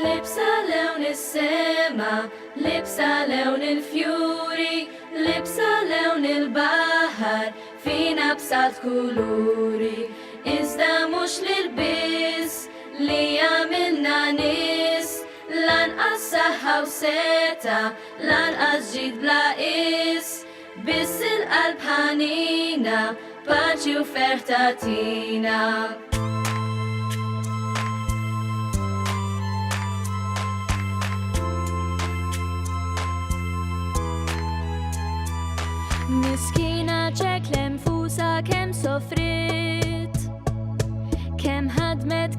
Libsa lewn is-sema, libsa lewn il-fjuri, libsa lewn il-bahar, fina b'sat kuluri. Iżda mhux l-ilbies li għamilna nies, lanqas saħħa u seta, lanqas ġid bla is, biss il-qalb ħanina, paċi u fertatina. Miskina ċek l-enfusa kem sofrit, kem ħadmet